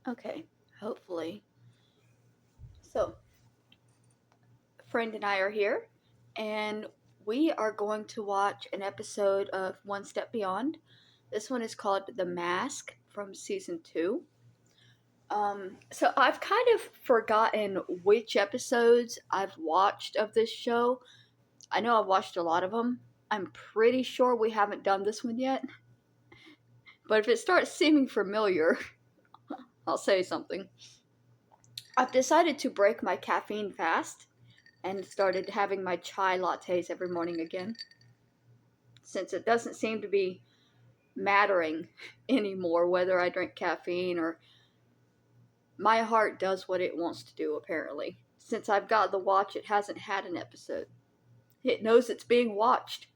Okay, hopefully. So, a friend and I are here, and we are going to watch an episode of One Step Beyond. This one is called The Mask from season 2. So I've kind of forgotten which episodes I've watched of this show. I know I've watched a lot of them. I'm pretty sure we haven't done this one yet. But if it starts seeming familiar, I'll say something. I've decided to break my caffeine fast and started having my chai lattes every morning again. Since it doesn't seem to be mattering anymore whether I drink caffeine or my heart does what it wants to do, apparently. Since I've got the watch, it hasn't had an episode. It knows it's being watched.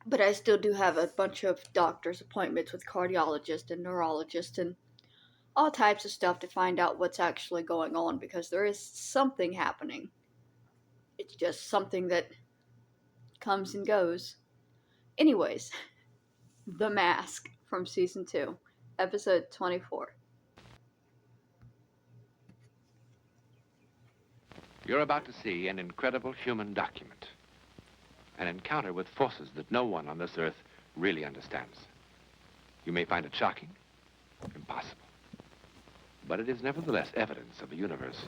But I still do have a bunch of doctor's appointments with cardiologists and neurologists and all types of stuff to find out what's actually going on because there is something happening. It's just something that comes and goes. Anyways, The Mask from season 2, episode 24. You're about to see an incredible human document. An encounter with forces that no one on this earth really understands. You may find it shocking, impossible. But it is nevertheless evidence of a universe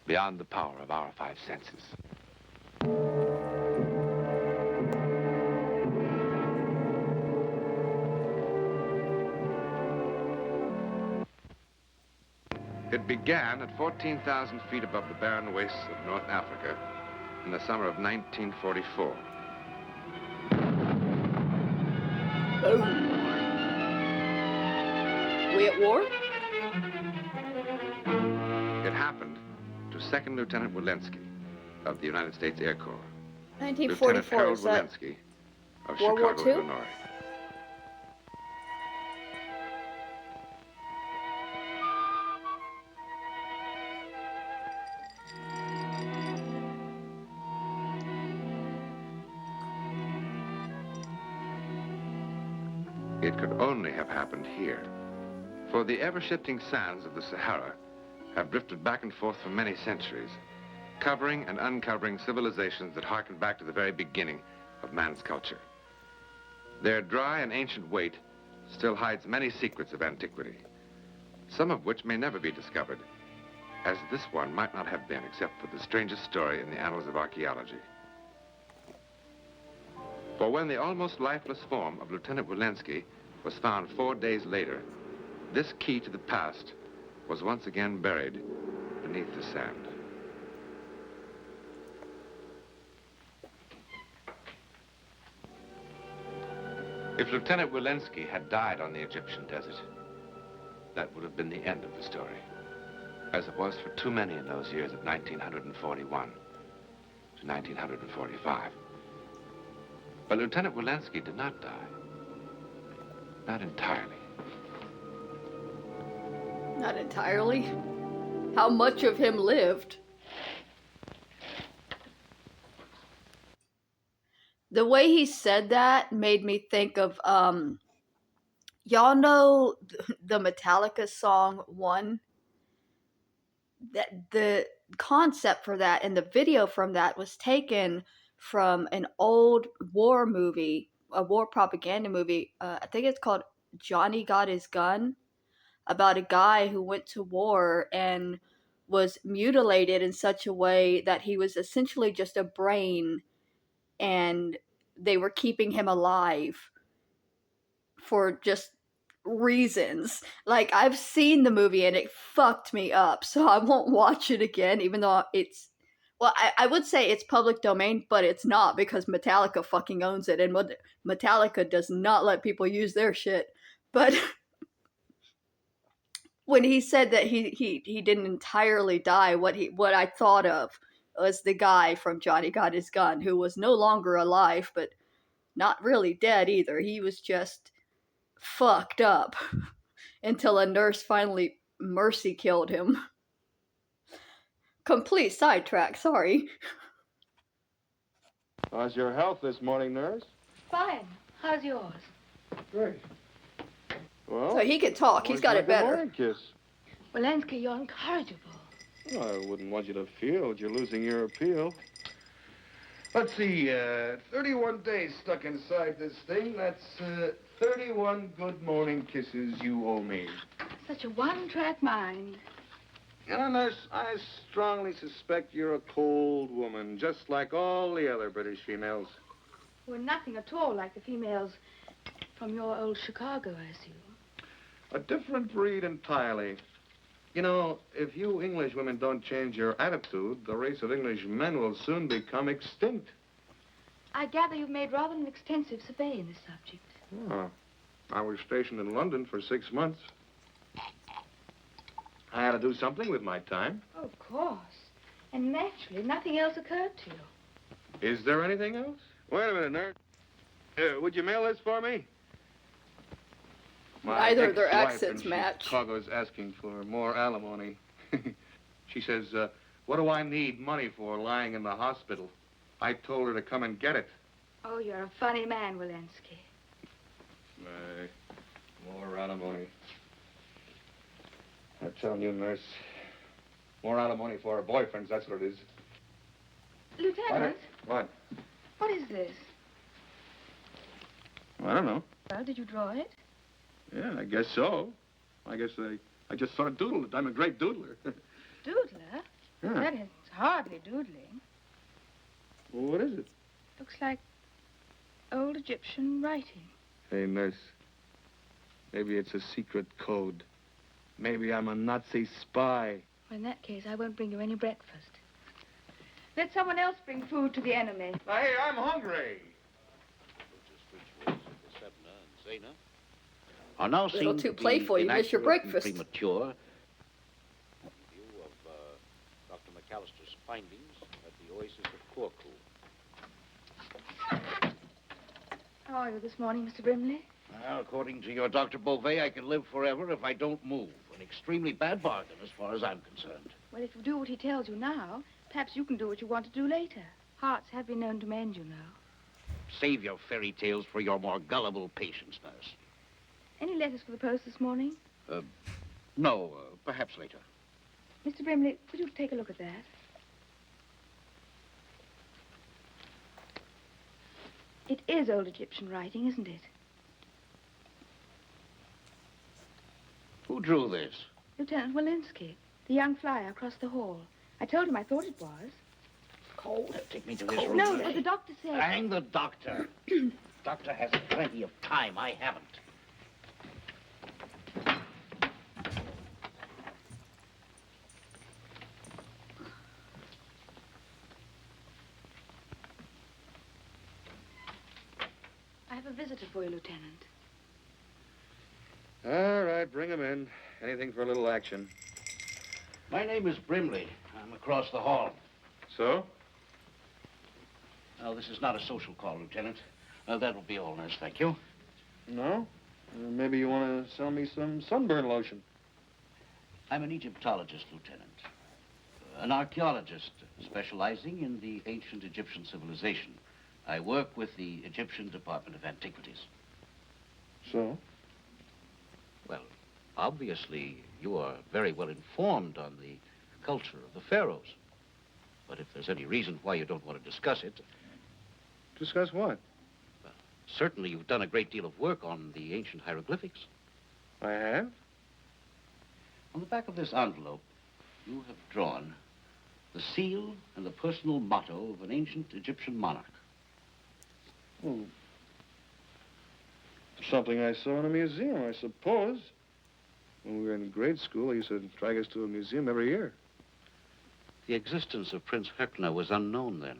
beyond the power of our five senses. It began at 14,000 feet above the barren wastes of North Africa in the summer of 1944. Boom. We at war? It happened to Second Lieutenant Walensky of the United States Air Corps. 1944, Lieutenant Harold is that Walensky of World War Chicago, II? Illinois. It could only have happened here, for the ever-shifting sands of the Sahara have drifted back and forth for many centuries, covering and uncovering civilizations that harken back to the very beginning of man's culture. Their dry and ancient weight still hides many secrets of antiquity, some of which may never be discovered, as this one might not have been except for the strangest story in the annals of archaeology. For when the almost lifeless form of Lieutenant Walensky was found 4 days later, this key to the past was once again buried beneath the sand. If Lieutenant Walensky had died on the Egyptian desert, that would have been the end of the story, as it was for too many in those years of 1941 to 1945. But Lieutenant Walensky did not die. Not entirely. Not entirely. How much of him lived? The way he said that made me think of, y'all know the Metallica song One? That the concept for that and the video from that was taken from an old war movie, a war propaganda movie. I think it's called Johnny Got His Gun, about a guy who went to war and was mutilated in such a way that he was essentially just a brain and they were keeping him alive for just reasons. Like, I've seen the movie and it fucked me up, so I won't watch it again, even though it's. Well, I would say it's public domain, but it's not because Metallica fucking owns it, and Metallica does not let people use their shit. But when he said that he didn't entirely die, what I thought of was the guy from Johnny Got His Gun, who was no longer alive, but not really dead either. He was just fucked up until a nurse finally mercy killed him. Complete sidetrack, sorry. How's your health this morning, nurse? Fine. How's yours? Great. Well, So he can talk. He's got it good better. morning kiss. Walensky, you're incorrigible. Well, I wouldn't want you to feel that you're losing your appeal. Let's see, 31 days stuck inside this thing. That's 31 good morning kisses you owe me. Such a one-track mind. And nurse, I strongly suspect you're a cold woman, just like all the other British females. We're nothing at all like the females from your old Chicago, I assume. A different breed entirely. You know, if you English women don't change your attitude, the race of English men will soon become extinct. I gather you've made rather an extensive survey in this subject. Oh, I was stationed in London for 6 months. I had to do something with my time. Oh, of course. And naturally, nothing else occurred to you. Is there anything else? Wait a minute, nurse. Would you mail this for me? My Neither of their ex-wife accents in match. Chicago is asking for more alimony. She says, what do I need money for lying in the hospital? I told her to come and get it. Oh, you're a funny man, Walensky. More alimony. I'm telling you, nurse, more alimony for her boyfriends, that's what it is. Lieutenant, What? what is this? I don't know. Well, did you draw it? Yeah, I guess so. I guess I just sort of doodled it. I'm a great doodler. Doodler? Yeah. That is hardly doodling. Well, what is it? Looks like old Egyptian writing. Hey, nurse. Maybe it's a secret code. Maybe I'm a Nazi spy. Well, in that case, I won't bring you any breakfast. Let someone else bring food to the enemy. Hey, I'm hungry. Are now Little seen too to be playful, you miss your inaccurate and breakfast. Premature. In view of Dr. McAllister's findings at the Oasis of Corfu. How are you this morning, Mr. Brimley? Well, according to your Dr. Beauvais, I can live forever if I don't move. An extremely bad bargain as far as I'm concerned. Well, if you do what he tells you now, perhaps you can do what you want to do later. Hearts have been known to mend, you know. Save your fairy tales for your more gullible patients, nurse. Any letters for the post this morning? No, perhaps later. Mr. Brimley, would you take a look at that? It is old Egyptian writing, isn't it? Who drew this? Lieutenant Walensky, the young flyer across the hall. I told him I thought it was. Cold. Take me to his room. No, but the doctor said... Hang the doctor. Doctor has plenty of time. I haven't. I have a visitor for you, Lieutenant. All right, bring him in. Anything for a little action. My name is Brimley. I'm across the hall. So? Well, this is not a social call, Lieutenant. That will be all, nurse. Thank you. No? Maybe you want to sell me some sunburn lotion. I'm an Egyptologist, Lieutenant. An archaeologist specializing in the ancient Egyptian civilization. I work with the Egyptian Department of Antiquities. So? Well, obviously, you are very well informed on the culture of the pharaohs. But if there's any reason why you don't want to discuss it, Discuss what? certainly you've done a great deal of work on the ancient hieroglyphics. I have? On the back of this envelope, you have drawn the seal and the personal motto of an ancient Egyptian monarch. Oh. Something I saw in a museum, I suppose. When we were in grade school, they used to drag us to a museum every year. The existence of Prince Herkner was unknown then.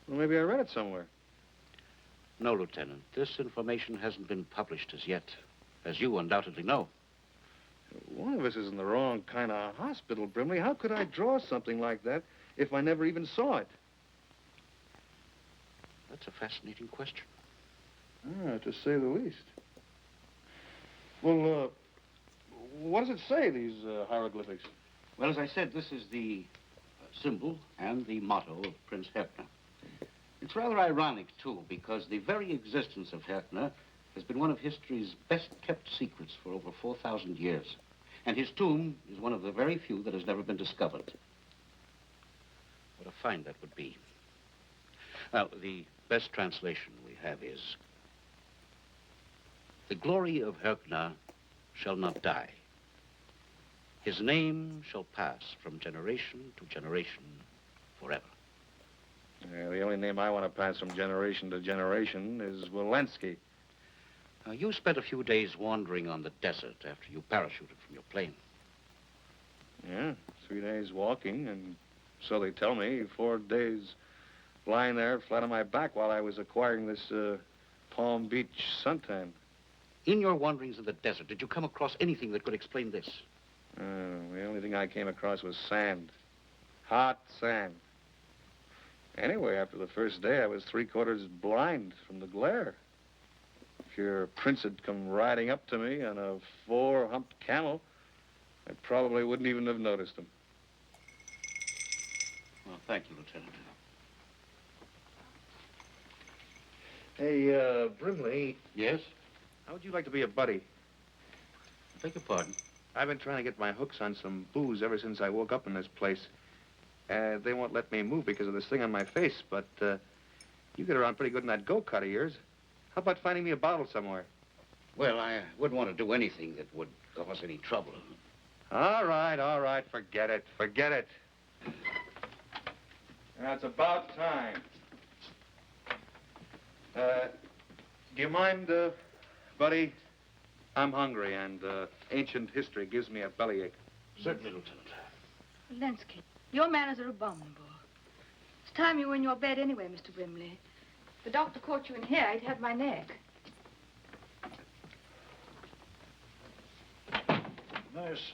Well, maybe I read it somewhere. No, Lieutenant, this information hasn't been published as yet, as you undoubtedly know. One of us is in the wrong kind of hospital, Brimley. How could I draw something like that if I never even saw it? That's a fascinating question. To say the least. Well, what does it say, these hieroglyphics? Well, as I said, this is the symbol and the motto of Prince Herkner. It's rather ironic, too, because the very existence of Herkner has been one of history's best-kept secrets for over 4,000 years. And his tomb is one of the very few that has never been discovered. What a find that would be. Well, the best translation we have is, "The glory of Herkner shall not die. His name shall pass from generation to generation forever." Yeah, the only name I want to pass from generation to generation is Walensky. Now, you spent a few days wandering on the desert after you parachuted from your plane. Yeah, 3 days walking, and so they tell me, 4 days lying there flat on my back while I was acquiring this Palm Beach suntan. In your wanderings in the desert, did you come across anything that could explain this? The only thing I came across was sand. Hot sand. Anyway, after the first day, I was 3/4 blind from the glare. If your prince had come riding up to me on a 4-humped camel, I probably wouldn't even have noticed him. Well, thank you, Lieutenant. Hey, Brimley, Yes? how would you like to be a buddy? I beg your pardon. I've been trying to get my hooks on some booze ever since I woke up in this place. They won't let me move because of this thing on my face, but you get around pretty good in that go-kart of yours. How about finding me a bottle somewhere? Well, I wouldn't want to do anything that would cause any trouble. All right, forget it. Now, it's about time. Do you mind, buddy? I'm hungry, and ancient history gives me a bellyache. Certainly, Lieutenant. Walensky, your manners are abominable. It's time you were in your bed anyway, Mr. Brimley. If the doctor caught you in here, he'd have my neck. Nurse,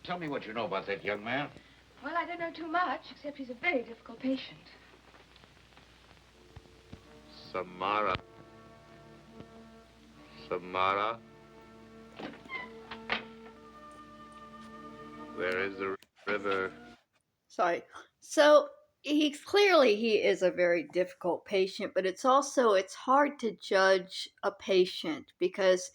tell me what you know about that young man. Well, I don't know too much, except he's a very difficult patient. Samara. Where is the river? Sorry. So he is a very difficult patient, but it's hard to judge a patient because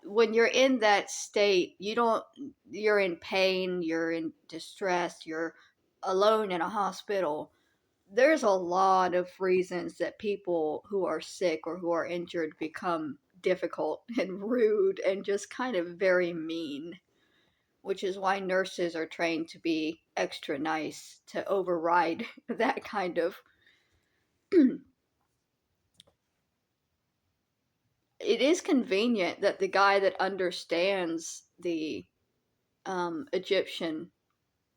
when you're in that state, you're in pain, you're in distress, you're alone in a hospital. There's a lot of reasons that people who are sick or who are injured become difficult and rude and just kind of very mean, which is why nurses are trained to be extra nice to override that kind of. It is convenient that the guy that understands the Egyptian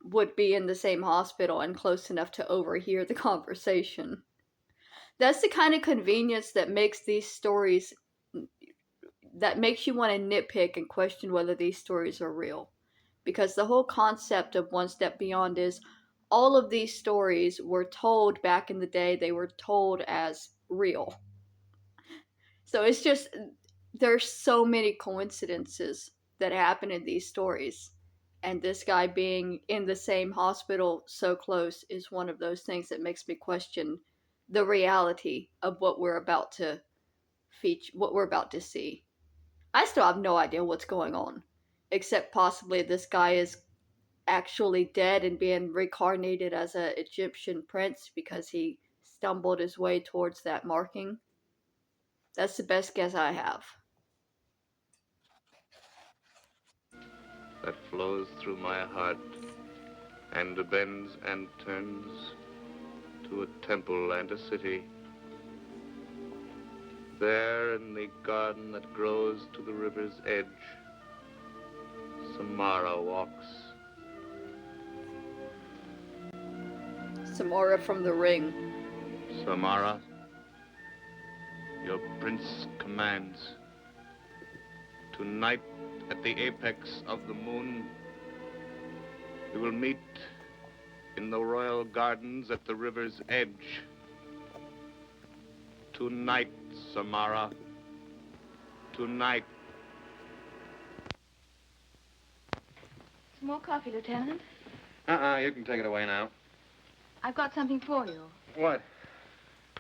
would be in the same hospital and close enough to overhear the conversation. That's the kind of convenience that makes these stories, that makes you want to nitpick and question whether these stories are real. Because the whole concept of One Step Beyond is all of these stories were told back in the day, they were told as real. So it's just, there's so many coincidences that happen in these stories. And this guy being in the same hospital so close is one of those things that makes me question the reality of what we're about to see. I still have no idea what's going on, except possibly this guy is actually dead and being reincarnated as an Egyptian prince because he stumbled his way towards that marking. That's the best guess I have. That flows through my heart and bends and turns to a temple and a city. There in the garden that grows to the river's edge, Samara walks. Samara from the Ring. Samara, your prince commands. Tonight, at the apex of the moon, we will meet in the royal gardens at the river's edge. Tonight, Samara. Tonight. Some more coffee, Lieutenant? You can take it away now. I've got something for you. What?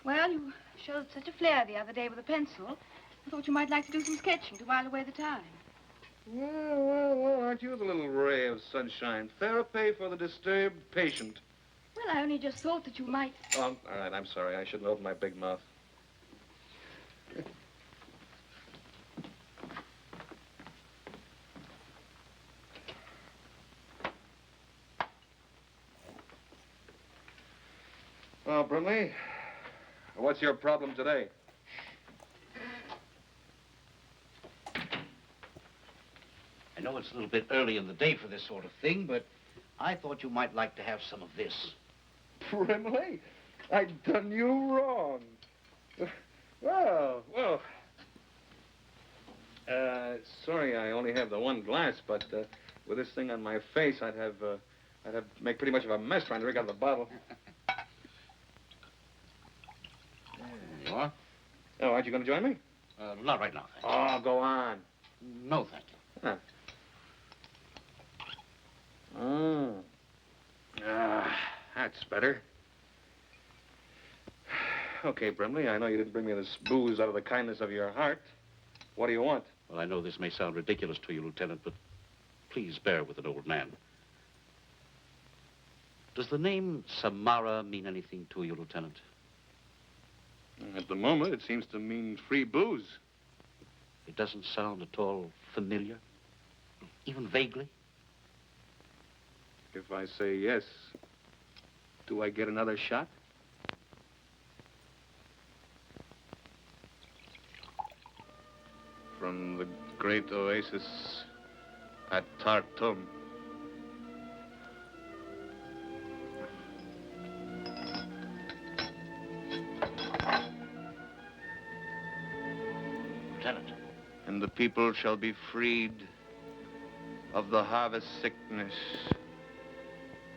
Well, you You showed such a flair the other day with a pencil. I thought you might like to do some sketching to while away the time. Well, aren't you the little ray of sunshine? Therapy for the disturbed patient. Well, I only just thought that you might... Oh, all right, I'm sorry. I shouldn't open my big mouth. Well, Brimley, what's your problem today? I know it's a little bit early in the day for this sort of thing, but I thought you might like to have some of this. Brimley, I've done you wrong. Well. Sorry, I only have the one glass, but with this thing on my face, I'd have to make pretty much of a mess trying to drink out of the bottle. There you are. Oh, aren't you going to join me? Not right now, thanks. Oh, go on. No, thank you. Huh. Oh. That's better. Okay, Brimley, I know you didn't bring me this booze out of the kindness of your heart. What do you want? Well, I know this may sound ridiculous to you, Lieutenant, but please bear with an old man. Does the name Samara mean anything to you, Lieutenant? At the moment, it seems to mean free booze. It doesn't sound at all familiar, even vaguely? If I say yes, do I get another shot? From the great oasis at Tartum. Lieutenant. And the people shall be freed of the harvest sickness.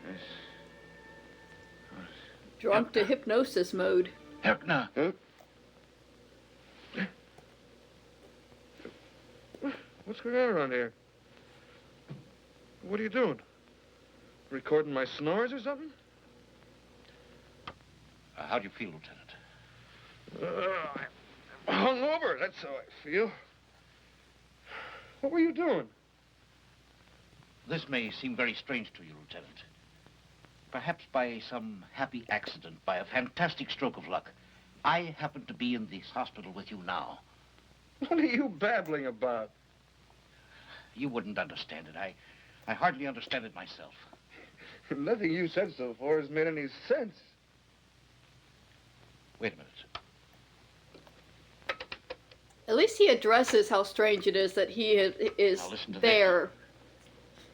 Yes. Drunk to hypnosis mode. Herkner. Huh? What's going on around here? What are you doing? Recording my snores or something? How do you feel, Lieutenant? I'm hungover, that's how I feel. What were you doing? This may seem very strange to you, Lieutenant. Perhaps by some happy accident, by a fantastic stroke of luck, I happen to be in this hospital with you now. What are you babbling about? You wouldn't understand it. I hardly understand it myself. Nothing you said so far has made any sense. Wait a minute. At least he addresses how strange it is that he is Now listen to there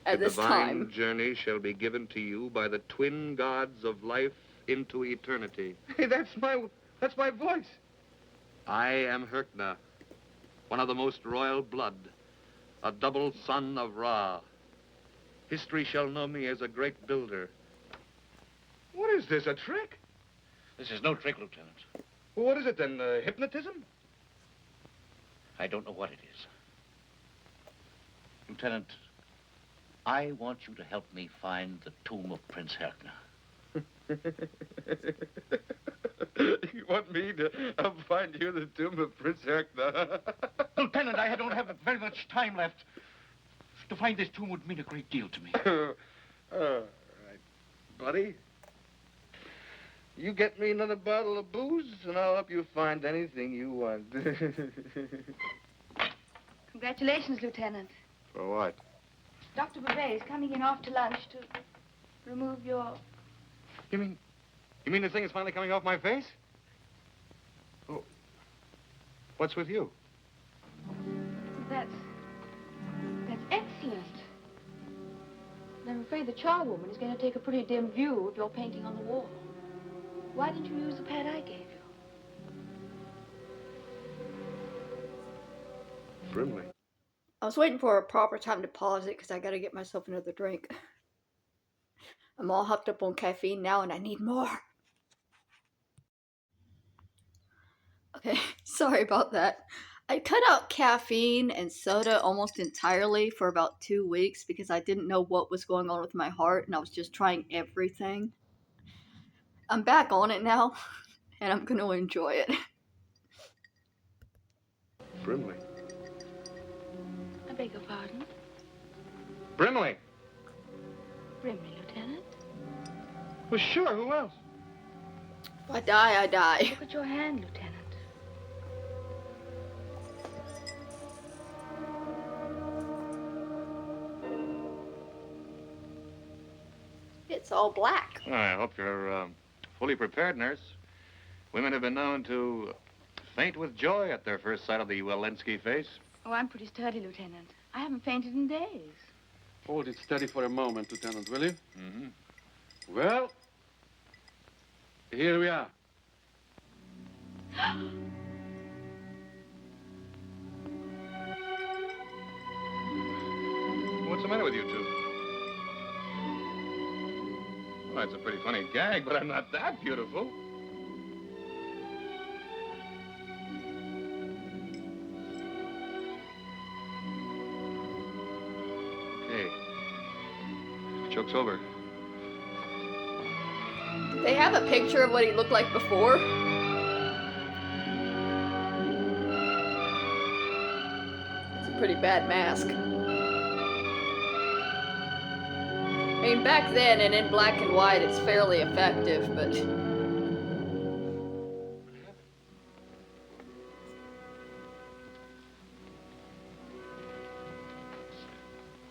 at this divine time. journey shall be given to you by the twin gods of life into eternity. Hey, that's my voice. I am Herkna, one of the most royal blood, a double son of Ra. History shall know me as a great builder. What is this, a trick? This is no trick, Lieutenant. Well, what is it then, hypnotism? I don't know what it is. Lieutenant, I want you to help me find the tomb of Prince Herkner. You want me to find you the tomb of Prince Herkner? Lieutenant, I don't have very much time left. To find this tomb would mean a great deal to me. All right, buddy. You get me another bottle of booze, and I'll help you find anything you want. Congratulations, Lieutenant. For what? Dr. Bouvet is coming in after lunch to remove your... You mean the thing is finally coming off my face? Oh. What's with you? That's excellent. And I'm afraid the charwoman is going to take a pretty dim view of your painting on the wall. Why didn't you use the pad I gave you? Brimley. I was waiting for a proper time to pause it because I gotta get myself another drink. I'm all hopped up on caffeine now and I need more. Okay, sorry about that. I cut out caffeine and soda almost entirely for about 2 weeks because I didn't know what was going on with my heart and I was just trying everything. I'm back on it now and I'm going to enjoy it. Brimley. I beg your pardon? Brimley? Brimley, Lieutenant? Well, sure, who else? If I die, I die. Look at your hand, Lieutenant. It's all black. I hope you're fully prepared, nurse. Women have been known to faint with joy at their first sight of the Walensky face. Oh, I'm pretty sturdy, Lieutenant. I haven't fainted in days. Hold it steady for a moment, Lieutenant, will you? Mm-hmm. Well, here we are. What's the matter with you two? Well, it's a pretty funny gag, but I'm not that beautiful. Okay. Joke's over. They have a picture of what he looked like before. It's a pretty bad mask. I mean, back then and in black and white, it's fairly effective, but...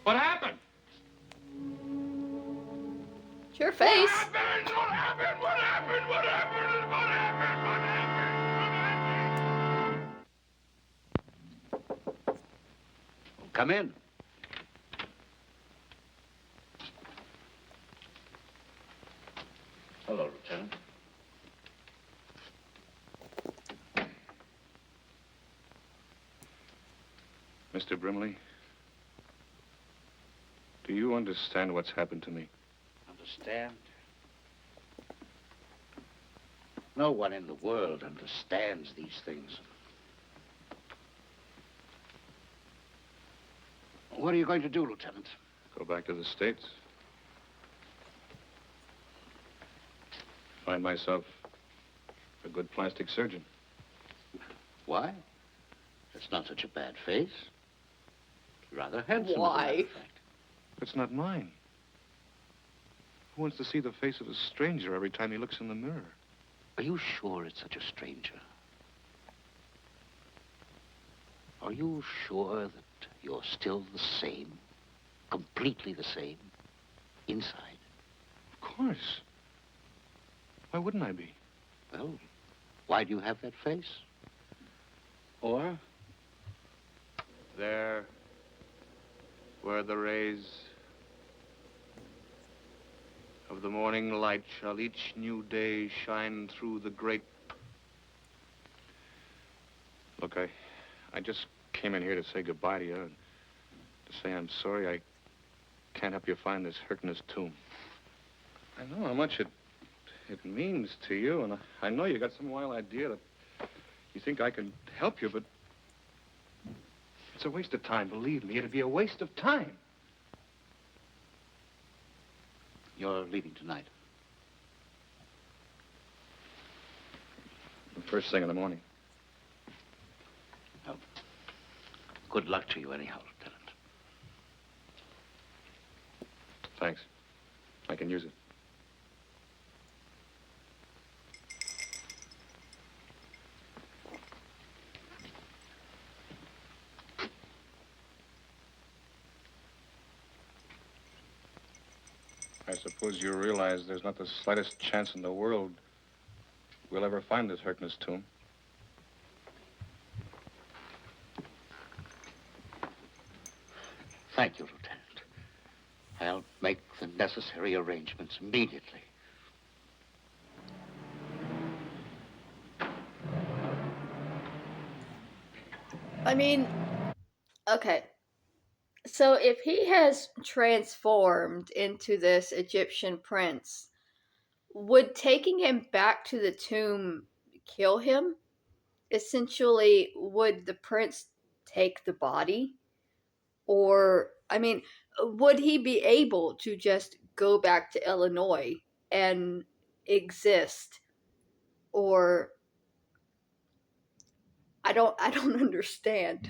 What happened? It's your face. What happened? What happened? What happened? What happened? What happened? What happened? Come in. Hello, Lieutenant. Mr. Brimley, do you understand what's happened to me? Understand? No one in the world understands these things. What are you going to do, Lieutenant? Go back to the States. Find myself a good plastic surgeon. Why? That's not such a bad face. Rather handsome. as a matter Why? of fact. It's not mine. Who wants to see the face of a stranger every time he looks in the mirror? Are you sure it's such a stranger? Are you sure that you're still the same? Completely the same? Inside? Of course. Why wouldn't I be? Well, why do you have that face? Or? There, where the rays of the morning light shall each new day shine through the great... Look, I just came in here to say goodbye to you and to say I'm sorry I can't help you find this Herkner's tomb. I know how much it means to you, and I know you got some wild idea that you think I can help you, but it's a waste of time, believe me. It'd be a waste of time. You're leaving tonight. The first thing in the morning. Well, good luck to you anyhow, Lieutenant. Thanks. I can use it. I suppose you realize there's not the slightest chance in the world we'll ever find this Herkner's tomb. Thank you, Lieutenant. I'll make the necessary arrangements immediately. I mean, okay. So if he has transformed into this Egyptian prince, would taking him back to the tomb kill him? Essentially, would the prince take the body? Or, I mean, would he be able to just go back to Illinois and exist? Or, I don't understand.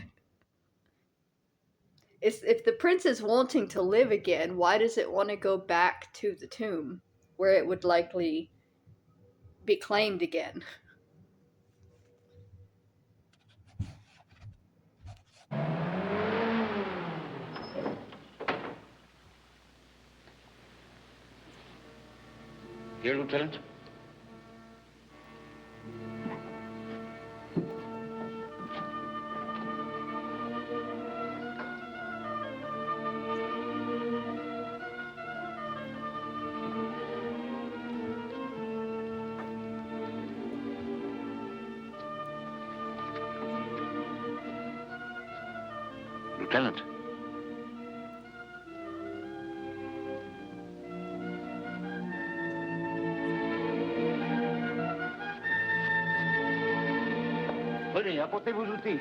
If the prince is wanting to live again, why does it want to go back to the tomb where it would likely be claimed again? Here, Lieutenant? Lieutenant. Venez, apportez vos outils.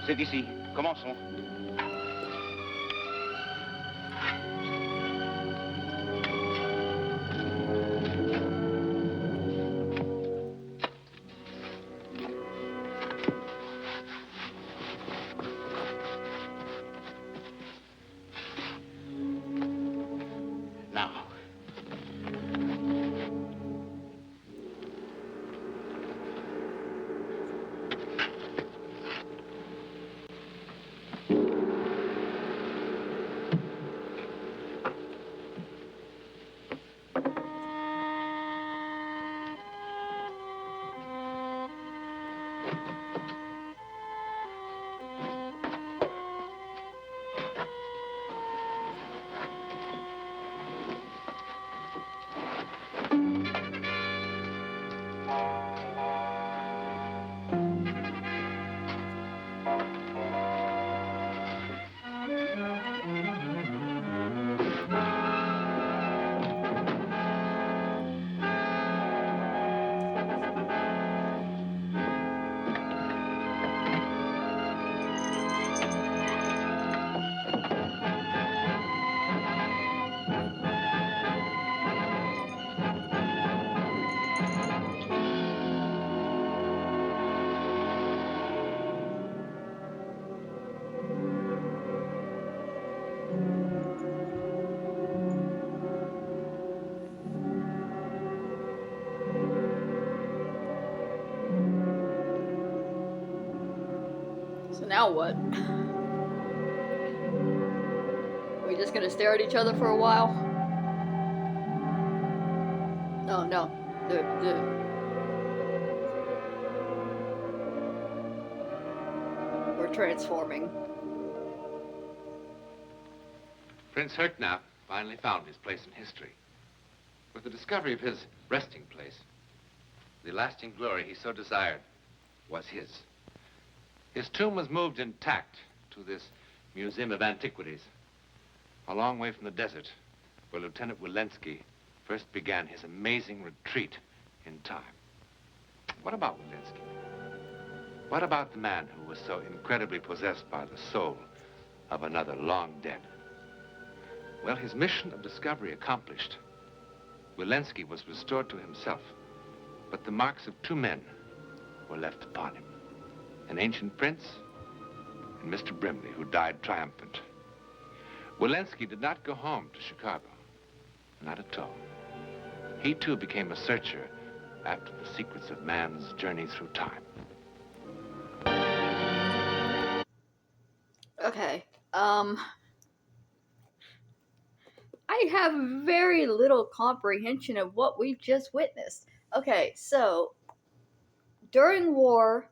C'est ici. Commençons. Now. So now what? We just gonna stare at each other for a while? Oh no. We're transforming. Prince Herknap finally found his place in history. With the discovery of his resting place, the lasting glory he so desired was his. His tomb was moved intact to this Museum of Antiquities, a long way from the desert, where Lieutenant Wilensky first began his amazing retreat in time. What about Wilensky? What about the man who was so incredibly possessed by the soul of another long dead? Well, his mission of discovery accomplished, Wilensky was restored to himself, but the marks of two men were left upon him. An ancient prince and Mr. Brimley, who died triumphant. Wilensky did not go home to Chicago, not at all. He too became a searcher after the secrets of man's journey through time. Okay, I have very little comprehension of what we've just witnessed. Okay, so during war,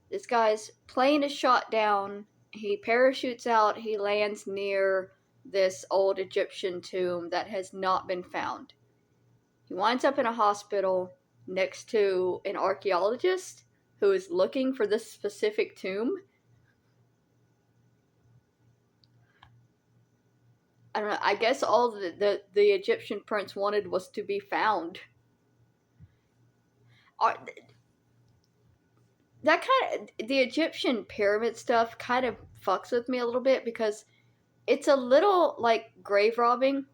this guy's plane is shot down. He parachutes out. He lands near this old Egyptian tomb that has not been found. He winds up in a hospital next to an archaeologist who is looking for this specific tomb. I don't know. I guess all the Egyptian prince wanted was to be found. That kind of the Egyptian pyramid stuff kind of fucks with me a little bit because it's a little like grave robbing,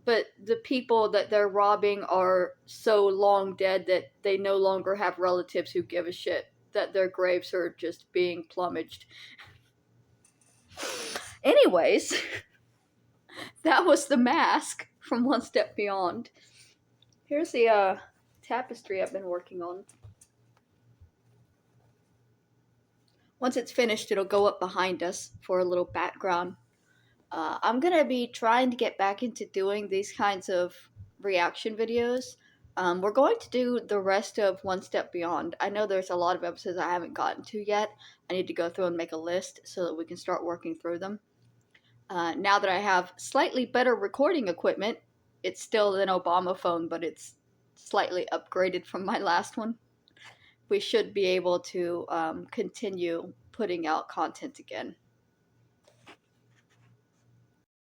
but the people that they're robbing are so long dead that they no longer have relatives who give a shit that their graves are just being plumaged. Anyways, that was the mask from One Step Beyond. Here's the tapestry I've been working on. Once it's finished, it'll go up behind us for a little background. I'm going to be trying to get back into doing these kinds of reaction videos. We're going to do the rest of One Step Beyond. I know there's a lot of episodes I haven't gotten to yet. I need to go through and make a list so that we can start working through them. Now that I have slightly better recording equipment, it's still an Obama phone, but it's slightly upgraded from my last one. We should be able to continue putting out content again.